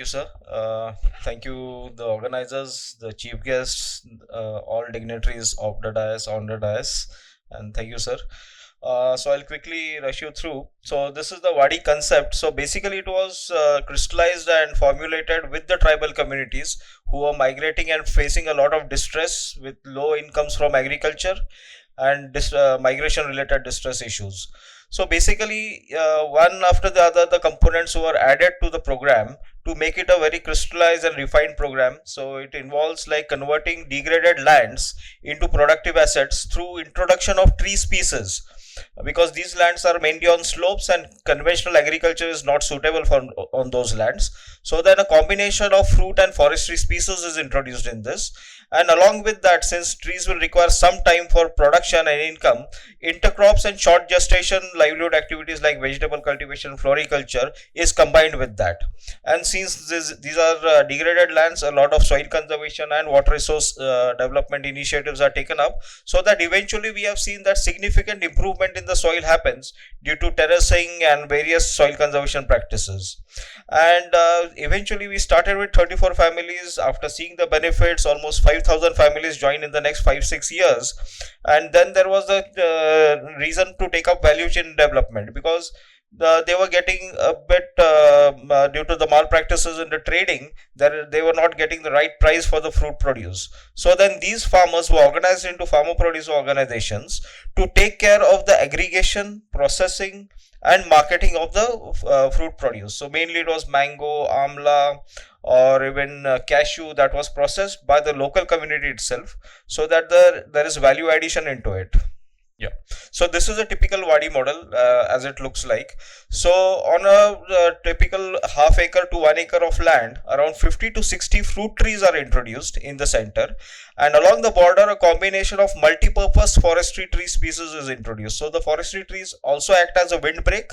you, sir. Thank you, the organizers, the chief guests, all dignitaries of the dais, on the dais, and thank you, sir. So I'll quickly rush you through. So this is the WADI concept. So basically, it was crystallized and formulated with the tribal communities who are migrating and facing a lot of distress with low incomes from agriculture and migration-related distress issues. So basically, one after the other, the components were added to the program to make it a very crystallized and refined program. So it involves like converting degraded lands into productive assets through introduction of tree species, because these lands are mainly on slopes and conventional agriculture is not suitable for on those lands. So then a combination of fruit and forestry species is introduced in this, and along with that, since trees will require some time for production and income, intercrops and short gestation livelihood activities like vegetable cultivation, floriculture is combined with that. And since these are degraded lands, a lot of soil conservation and water resource development initiatives are taken up, so that eventually we have seen that significant improvement in the soil happens due to terracing and various soil conservation practices. And eventually we started with 34 families. After seeing the benefits, almost 5,000 families joined in the next 5-6 years. And then there was a reason to take up value chain development, because they were getting a bit due to the malpractices in the trading, that they were not getting the right price for the fruit produce. So then these farmers were organized into farmer produce organizations to take care of the aggregation, processing and marketing of the fruit produce. So mainly it was mango, amla, or even cashew that was processed by the local community itself, so that there is value addition into it. Yeah. So this is a typical WADI model as it looks like. So on a typical half acre to 1 acre of land, around 50 to 60 fruit trees are introduced in the center, and along the border a combination of multi-purpose forestry tree species is introduced. So the forestry trees also act as a windbreak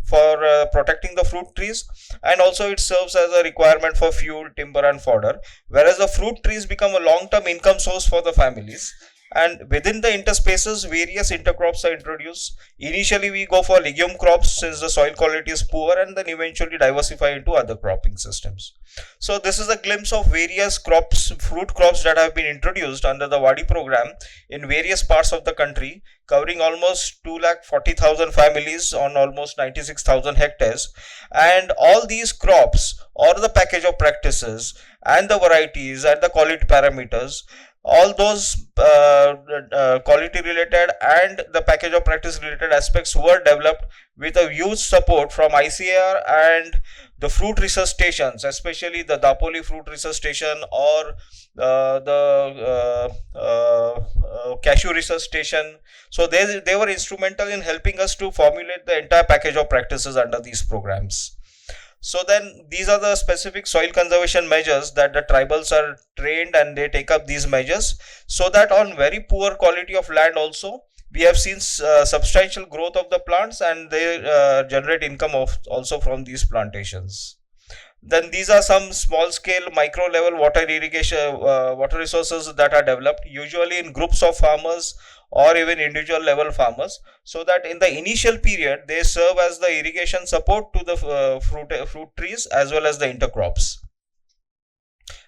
for protecting the fruit trees, and also it serves as a requirement for fuel, timber and fodder, whereas the fruit trees become a long-term income source for the families. And within the interspaces, various intercrops are introduced. Initially we go for legume crops since the soil quality is poor, and then eventually diversify into other cropping systems. So this is a glimpse of various crops, fruit crops that have been introduced under the WADI program in various parts of the country, covering almost 2,40,000 families on almost 96,000 hectares. And all these crops, or the package of practices and the varieties and the quality parameters, all those quality related and the package of practice related aspects were developed with a huge support from ICAR and the fruit research stations, especially the Dapoli Fruit Research Station, or the Cashew Research Station. So they were instrumental in helping us to formulate the entire package of practices under these programs. So then these are the specific soil conservation measures that the tribals are trained, and they take up these measures, so that on very poor quality of land also we have seen substantial growth of the plants, and they generate income of also from these plantations. Then these are some small scale micro level water irrigation water resources that are developed, usually in groups of farmers or even individual level farmers, so that in the initial period they serve as the irrigation support to the fruit trees as well as the intercrops.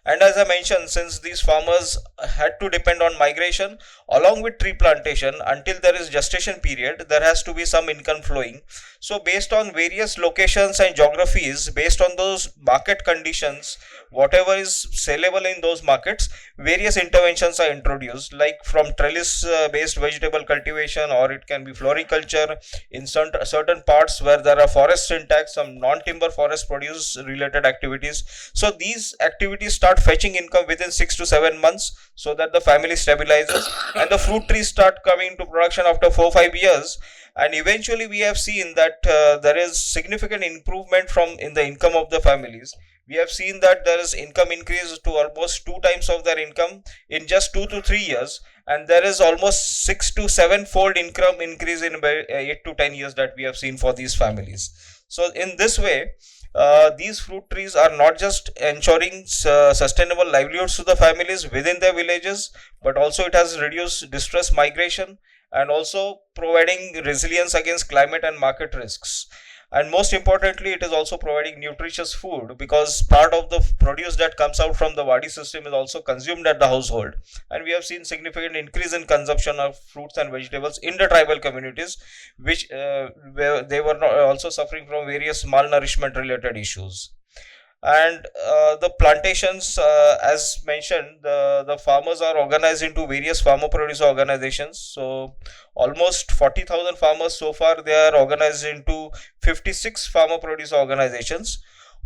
And as I mentioned, since these farmers had to depend on migration along with tree plantation until there is gestation period, there has to be some income flowing. So based on various locations and geographies, based on those market conditions, whatever is saleable in those markets, various interventions are introduced, like from trellis based vegetable cultivation, or it can be floriculture in certain parts where there are forest syntax, some non-timber forest produce related activities. So these activities start fetching income within 6 to 7 months, so that the family stabilizes and the fruit trees start coming to production after 4-5 years. And eventually we have seen that there is significant improvement from in the income of the families. We have seen that there is income increase to almost 2 times of their income in just 2 to 3 years, and there is almost 6 to 7 fold income increase in 8 to 10 years that we have seen for these families. So in this way, these fruit trees are not just ensuring sustainable livelihoods to the families within their villages, but also it has reduced distress migration and also providing resilience against climate and market risks. And most importantly, it is also providing nutritious food, because part of the produce that comes out from the WADI system is also consumed at the household. And we have seen significant increase in consumption of fruits and vegetables in the tribal communities, which where they were not also suffering from various malnourishment related issues. And the plantations, as mentioned, the farmers are organized into various farmer producer organizations. So almost 40,000 farmers so far, they are organized into 56 farmer producer organizations,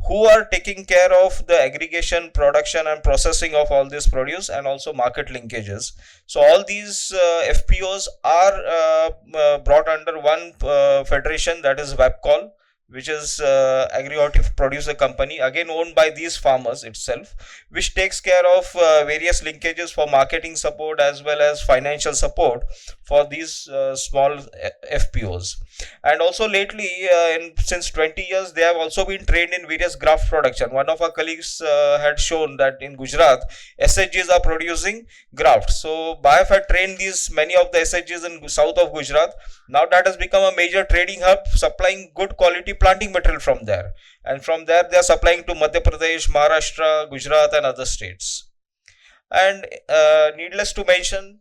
who are taking care of the aggregation, production and processing of all this produce, and also market linkages. So all these FPOs are brought under one federation, that is WAPCOL, which is agri-horticulture producer company, again owned by these farmers itself, which takes care of various linkages for marketing support as well as financial support for these small FPOs. And also lately, since 20 years, they have also been trained in various graft production. One of our colleagues had shown that in Gujarat, SHGs are producing graft. So BAIF had trained these many of the SHGs in south of Gujarat. Now that has become a major trading hub, supplying good quality planting material from there. And from there, they are supplying to Madhya Pradesh, Maharashtra, Gujarat, and other states. And needless to mention,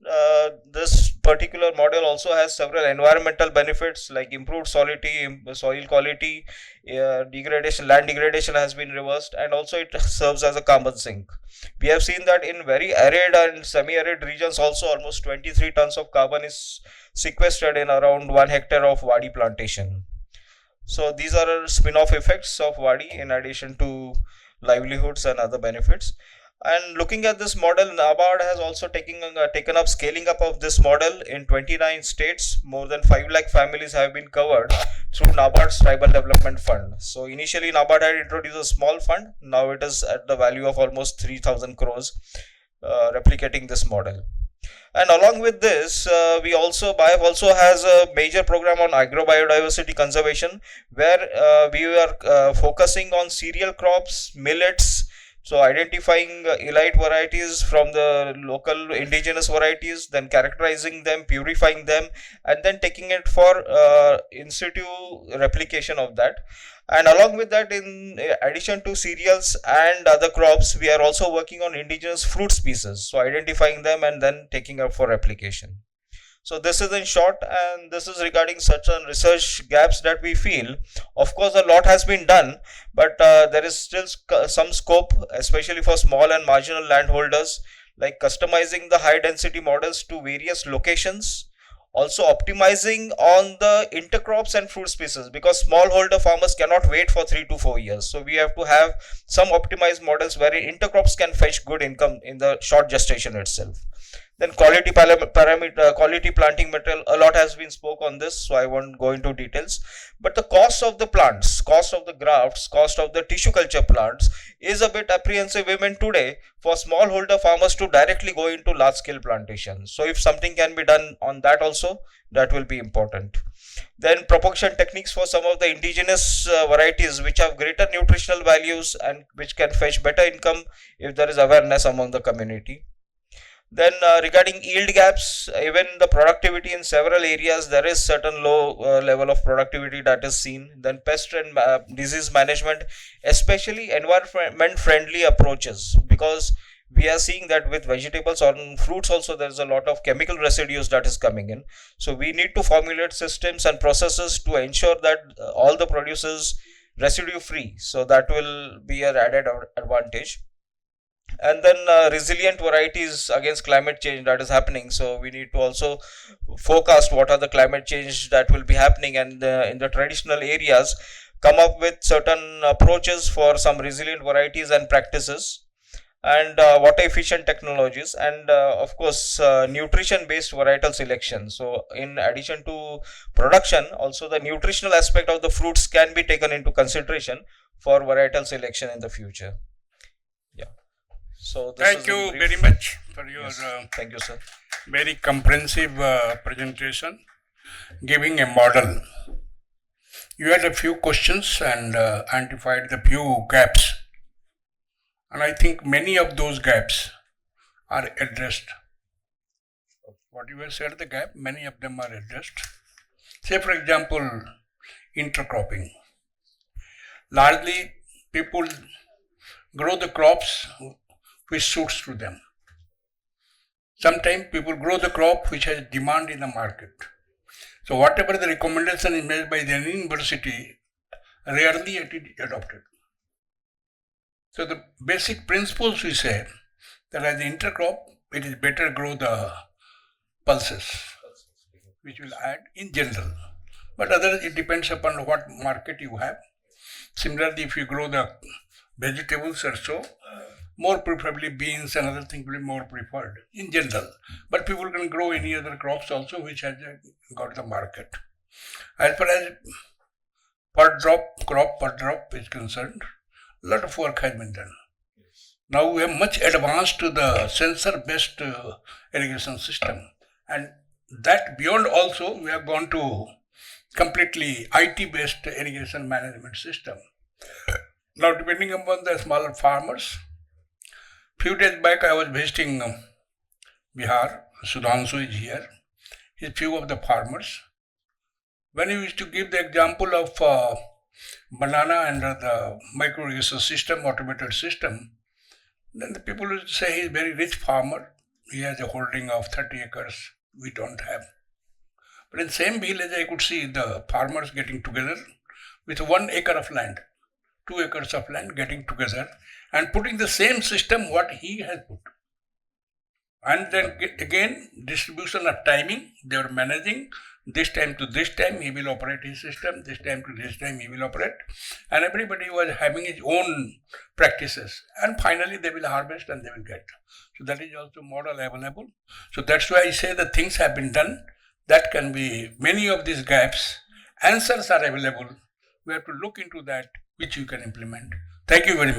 this particular model also has several environmental benefits like improved soil quality, land degradation has been reversed, and also it serves as a carbon sink. We have seen that in very arid and semi-arid regions also, almost 23 tons of carbon is sequestered in around 1 hectare of WADI plantation. So these are spin-off effects of WADI in addition to livelihoods and other benefits. And looking at this model, NABARD has also taken up scaling up of this model in 29 states. More than 5 lakh families have been covered through NABARD's Tribal Development Fund. So initially NABARD had introduced a small fund. Now it is at the value of almost 3,000 crores, replicating this model. And along with this, BAIF also has a major program on agrobiodiversity conservation, where we are focusing on cereal crops, millets. So identifying elite varieties from the local indigenous varieties, then characterizing them, purifying them, and then taking it for in situ replication of that. And along with that, in addition to cereals and other crops, we are also working on indigenous fruit species. So identifying them and then taking up for replication. So this is in short, and this is regarding certain research gaps that we feel. Of course, a lot has been done, but there is still some scope, especially for small and marginal landholders, like customizing the high density models to various locations. Also optimizing on the intercrops and fruit species, because smallholder farmers cannot wait for 3 to 4 years. So we have to have some optimized models where intercrops can fetch good income in the short gestation itself. Then quality planting material, a lot has been spoke on this, so I won't go into details. But the cost of the plants, cost of the grafts, cost of the tissue culture plants is a bit apprehensive even today for smallholder farmers to directly go into large scale plantations. So if something can be done on that also, that will be important. Then propagation techniques for some of the indigenous varieties which have greater nutritional values and which can fetch better income if there is awareness among the community. Then regarding yield gaps, even the productivity in several areas, there is certain low level of productivity that is seen. Then pest and disease management, especially environment friendly approaches, because we are seeing that with vegetables or fruits also there is a lot of chemical residues that is coming in. So we need to formulate systems and processes to ensure that all the produce is residue free. So that will be an added advantage. And then resilient varieties against climate change that is happening. So we need to also forecast what are the climate change that will be happening, and in the traditional areas come up with certain approaches for some resilient varieties and practices, and water efficient technologies, and of course nutrition based varietal selection. So in addition to production, also the nutritional aspect of the fruits can be taken into consideration for varietal selection in the future. Yeah. So this thank you very much for your yes. Thank you, sir. Very comprehensive presentation, giving a model. You had a few questions and identified the few gaps, and I think many of those gaps are addressed. What you have said, the gap, many of them are addressed. Say for example, intercropping. Largely, people grow the crops which suits to them. Sometimes people grow the crop which has demand in the market. So whatever the recommendation is made by the university, rarely it is adopted. So the basic principles we say that as the intercrop, it is better grow the pulses, which will add in general. But other it depends upon what market you have. Similarly, if you grow the vegetables or so, more preferably beans and other things will be more preferred in general. But people can grow any other crops also which has got the market. As far as crop per drop is concerned, a lot of work has been done. Now we have much advanced to the sensor-based irrigation system, and that beyond also we have gone to completely IT-based irrigation management system. Now, depending upon the smaller farmers, few days back I was visiting Bihar. Sudhanshu is here. He's few of the farmers. When he used to give the example of banana and the micro irrigation system, automated system, then the people would say he's a very rich farmer. He has a holding of 30 acres. We don't have. But in the same village, I could see the farmers getting together with 1 acre of land, 2 acres of land getting together and putting the same system what he has put. And then again, distribution of timing, they were managing this time to this time he will operate his system, this time to this time he will operate, and everybody was having his own practices, and finally they will harvest and they will get. So that is also model available. So that's why I say the things have been done. That can be many of these gaps. Answers are available. We have to look into that, which you can implement. Thank you very much.